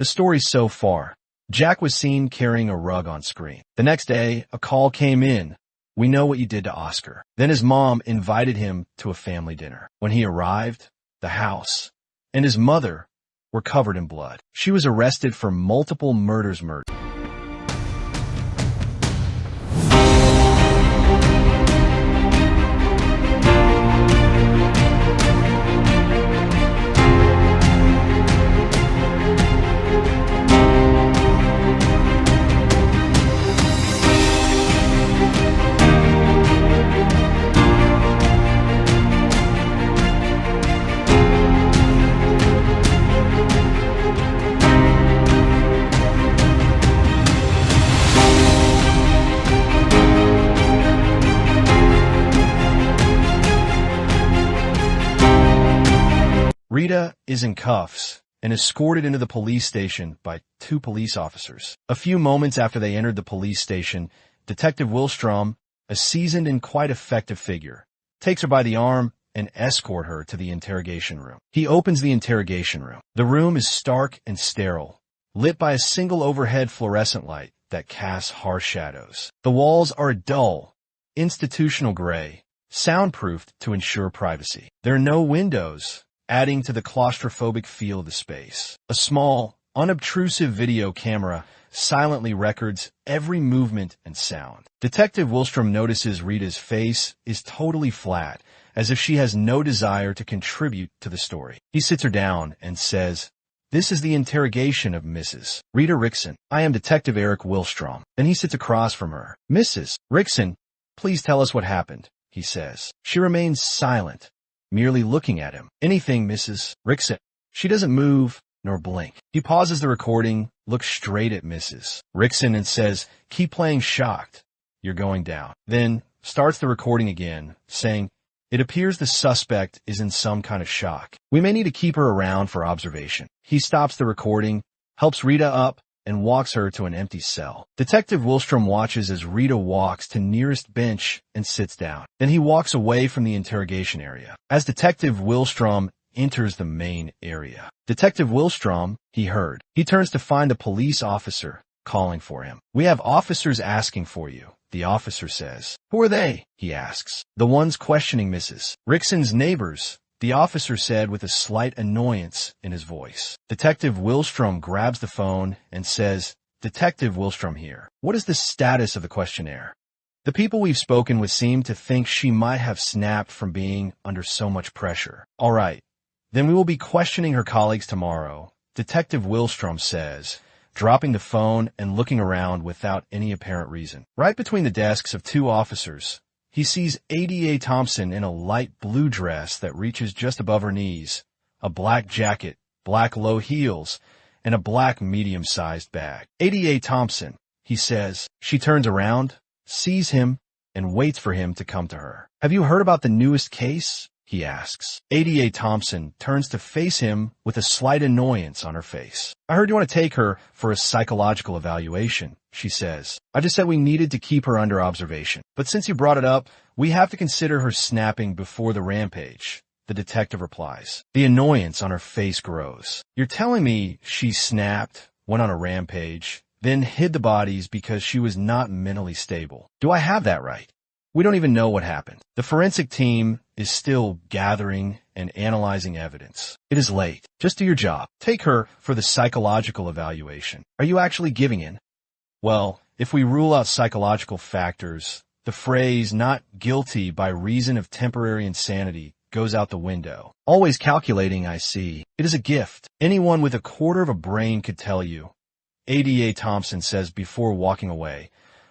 The story so far. Jack was seen carrying a rug on screen. The next day, a call came in. We know what you did to Oscar. Then his mom invited him to a family dinner. When he arrived, the house and his mother were covered in blood. She was arrested for multiple murders. Rita is in cuffs and escorted into the police station by 2 police officers. A few moments after they entered the police station, Detective Willstrom, a seasoned and quite effective figure, takes her by the arm and escorts her to the interrogation room. He opens the interrogation room. The room is stark and sterile, lit by a single overhead fluorescent light that casts harsh shadows. The walls are a dull, institutional gray, soundproofed to ensure privacy. There are no windows, adding to the claustrophobic feel of the space. A small, unobtrusive video camera silently records every movement and sound. Detective Willstrom notices Rita's face is totally flat, as if she has no desire to contribute to the story. He sits her down and says, "This is the interrogation of Mrs. Rita Rickson. I am Detective Eric Willstrom." Then he sits across from her. "Mrs. Rickson, please tell us what happened," he says. She remains silent, merely looking at him. "Anything, Mrs. Rickson." She doesn't move nor blink. He pauses the recording, looks straight at Mrs. Rickson and says, "Keep playing shocked. You're going down." Then starts the recording again, saying, "It appears the suspect is in some kind of shock. We may need to keep her around for observation." He stops the recording, helps Rita up, and walks her to an empty cell. Detective Willstrom watches as Rita walks to nearest bench and sits down. Then he walks away from the interrogation area. As Detective Willstrom enters the main area, Detective Willstrom, he heard. He turns to find a police officer calling for him. "We have officers asking for you," the officer says. "Who are they?" he asks. "The ones questioning Mrs. Rickson's neighbors," the officer said with a slight annoyance in his voice. Detective Willstrom grabs the phone and says, "Detective Willstrom here. What is the status of the questionnaire? The people we've spoken with seem to think she might have snapped from being under so much pressure." "All right. Then we will be questioning her colleagues tomorrow," Detective Willstrom says, dropping the phone and looking around without any apparent reason. Right between the desks of 2 officers, he sees Ada Thompson in a light blue dress that reaches just above her knees, a black jacket, black low heels, and a black medium-sized bag. "Ada Thompson," he says. She turns around, sees him, and waits for him to come to her. "Have you heard about the newest case?" he asks. Ada Thompson turns to face him with a slight annoyance on her face. "I heard you want to take her for a psychological evaluation," she says. "I just said we needed to keep her under observation. But since you brought it up, we have to consider her snapping before the rampage," the detective replies. The annoyance on her face grows. "You're telling me she snapped, went on a rampage, then hid the bodies because she was not mentally stable. Do I have that right? We don't even know what happened. The forensic team is still gathering and analyzing evidence. It is late. Just do your job. Take her for the psychological evaluation. Are you actually giving in?" Well, if we rule out psychological factors, the phrase "not guilty by reason of temporary insanity" goes out the window. Always calculating, I see. It is a gift. Anyone with a quarter of a brain could tell you, Ada Thompson says before walking away,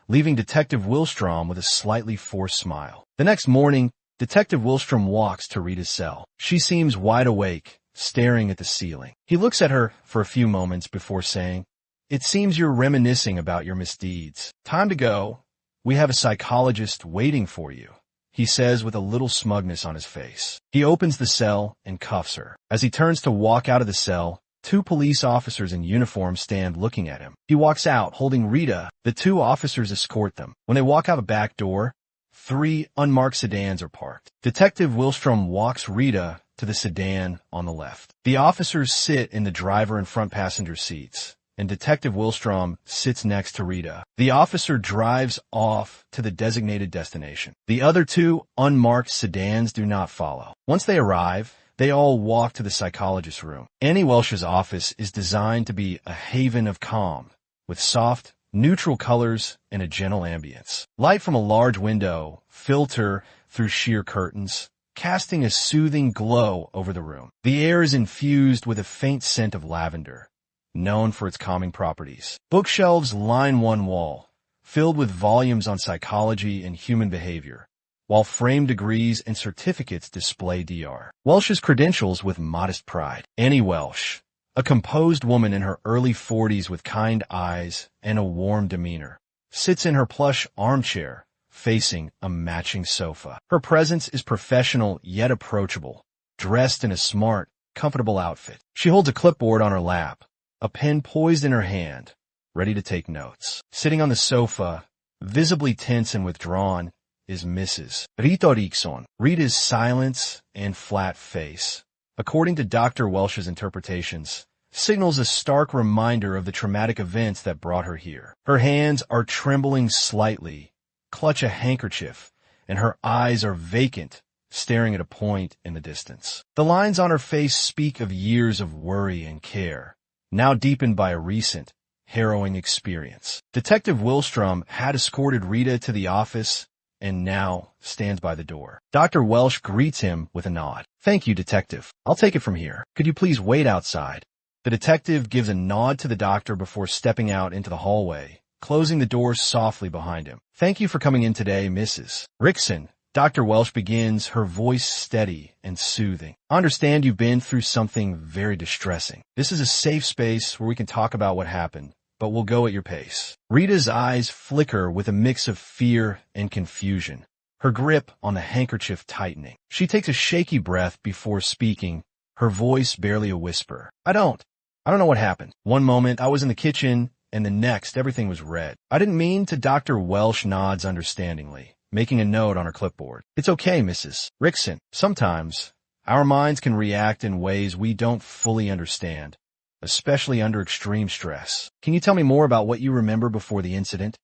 leaving Detective Willstrom with a slightly forced smile. The next morning, Detective Willstrom walks to Rita's cell. She seems wide awake, staring at the ceiling. He looks at her for a few moments before saying, "It seems you're reminiscing about your misdeeds. Time to go. We have a psychologist waiting for you," he says with a little smugness on his face. He opens the cell and cuffs her. As he turns to walk out of the cell, 2 police officers in uniform stand looking at him. He walks out, holding Rita. The 2 officers escort them. When they walk out a back door, 3 unmarked sedans are parked. Detective Willstrom walks Rita to the sedan on the left. The officers sit in the driver and front passenger seats, and Detective Willstrom sits next to Rita. The officer drives off to the designated destination. The other two unmarked sedans do not follow. Once they arrive, they all walk to the psychologist's room. Annie Welsh's office is designed to be a haven of calm, with soft, neutral colors and a gentle ambience. Light from a large window filter through sheer curtains, casting a soothing glow over the room. The air is infused with a faint scent of lavender, known for its calming properties. Bookshelves line one wall, filled with volumes on psychology and human behavior, while framed degrees and certificates display Dr. Welsh's credentials with modest pride. Annie Welsh, a composed woman in her early 40s with kind eyes and a warm demeanor, sits in her plush armchair, facing a matching sofa. Her presence is professional yet approachable, dressed in a smart, comfortable outfit. She holds a clipboard on her lap, a pen poised in her hand, ready to take notes. Sitting on the sofa, visibly tense and withdrawn, is Mrs. Rita Rickson. Rita's silence and flat face, according to Dr. Welsh's interpretations, signals a stark reminder of the traumatic events that brought her here. Her hands are trembling slightly, clutch a handkerchief, and her eyes are vacant, staring at a point in the distance. The lines on her face speak of years of worry and care, now deepened by a recent, harrowing experience. Detective Willstrom had escorted Rita to the office and now stands by the door. Dr. Welsh greets him with a nod. "Thank you, Detective. I'll take it from here. Could you please wait outside?" The detective gives a nod to the doctor before stepping out into the hallway, closing the door softly behind him. "Thank you for coming in today, Mrs. Rickson." Dr. Welsh begins, her voice steady and soothing. "I understand you've been through something very distressing. This is a safe space where we can talk about what happened, but we'll go at your pace." Rita's eyes flicker with a mix of fear and confusion, her grip on the handkerchief tightening. She takes a shaky breath before speaking, her voice barely a whisper. I don't know what happened. One moment I was in the kitchen, and the next everything was red. I didn't mean to." Dr. Welsh nods understandingly, making a note on her clipboard. "It's okay, Mrs. Rickson. Sometimes our minds can react in ways we don't fully understand, especially under extreme stress. Can you tell me more about what you remember before the incident?"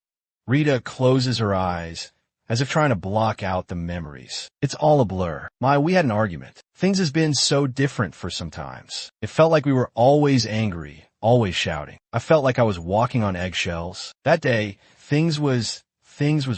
Rita closes her eyes, as if trying to block out the memories. "It's all a blur. We had an argument. Things has been so different for some times. It felt like we were always angry, always shouting. I felt like I was walking on eggshells. That day, things was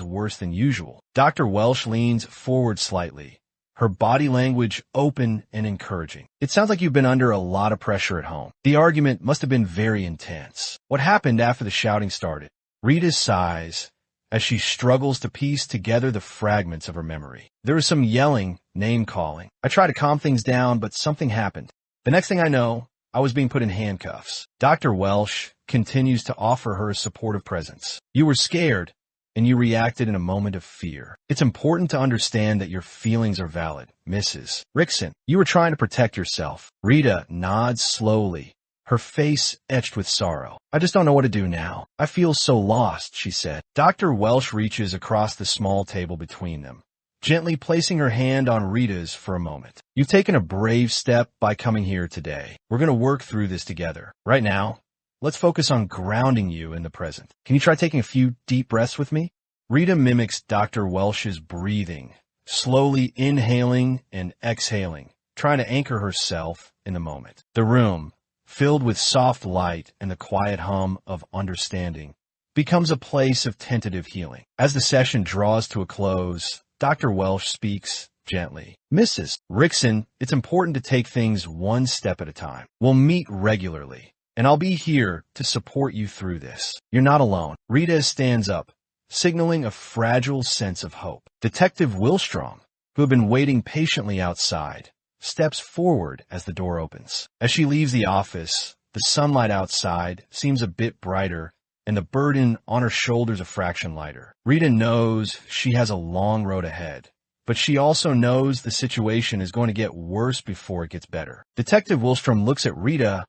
worse than usual." Dr. Welsh leans forward slightly, her body language open and encouraging. "It sounds like you've been under a lot of pressure at home. The argument must have been very intense. What happened after the shouting started?" Rita sighs as she struggles to piece together the fragments of her memory. "There was some yelling, name-calling. I tried to calm things down, but something happened. The next thing I know, I was being put in handcuffs." Dr. Welsh continues to offer her a supportive presence. "You were scared, and you reacted in a moment of fear. It's important to understand that your feelings are valid, Mrs. Rickson. You were trying to protect yourself." Rita nods slowly, her face etched with sorrow. "I just don't know what to do now. I feel so lost," she said. Dr. Welsh reaches across the small table between them, gently placing her hand on Rita's for a moment. "You've taken a brave step by coming here today. We're going to work through this together. Right now, let's focus on grounding you in the present. Can you try taking a few deep breaths with me?" Rita mimics Dr. Welsh's breathing, slowly inhaling and exhaling, trying to anchor herself in the moment. The room, filled with soft light and the quiet hum of understanding, becomes a place of tentative healing. As the session draws to a close, Dr. Welsh speaks gently. "Mrs. Rickson, it's important to take things one step at a time. We'll meet regularly, and I'll be here to support you through this. You're not alone." Rita stands up, signaling a fragile sense of hope. Detective Willstrom, who had been waiting patiently outside, steps forward as the door opens. As she leaves the office, the sunlight outside seems a bit brighter, and the burden on her shoulders a fraction lighter. Rita knows she has a long road ahead, but she also knows the situation is going to get worse before it gets better. Detective Willstrom looks at Rita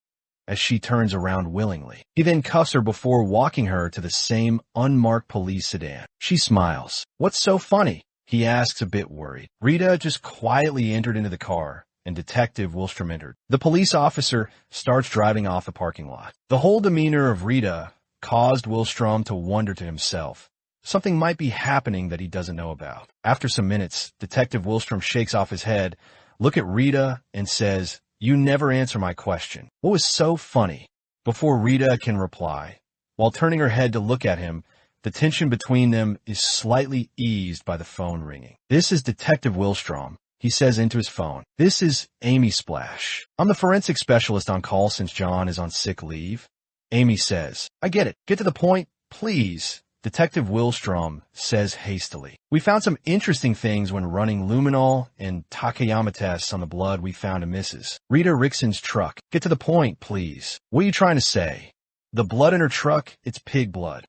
as she turns around willingly. He then cuffs her before walking her to the same unmarked police sedan. She smiles. "What's so funny?" he asks, a bit worried. Rita just quietly entered into the car, and Detective Willstrom entered. The police officer starts driving off the parking lot. The whole demeanor of Rita caused Willstrom to wonder to himself. Something might be happening that he doesn't know about. After some minutes, Detective Willstrom shakes off his head, looks at Rita, and says, "You never answer my question. What was so funny?" Before Rita can reply, while turning her head to look at him, the tension between them is slightly eased by the phone ringing. "This is Detective Willstrom," he says into his phone. "This is Amy Splash. I'm the forensic specialist on call since John is on sick leave." Amy says, "I get it. Get to the point, please." Detective Willstrom says hastily, "We found some interesting things when running luminol and Takayama tests on the blood we found in Mrs. Rita Rickson's truck. Get to the point, please. What are you trying to say?" "The blood in her truck, it's pig blood.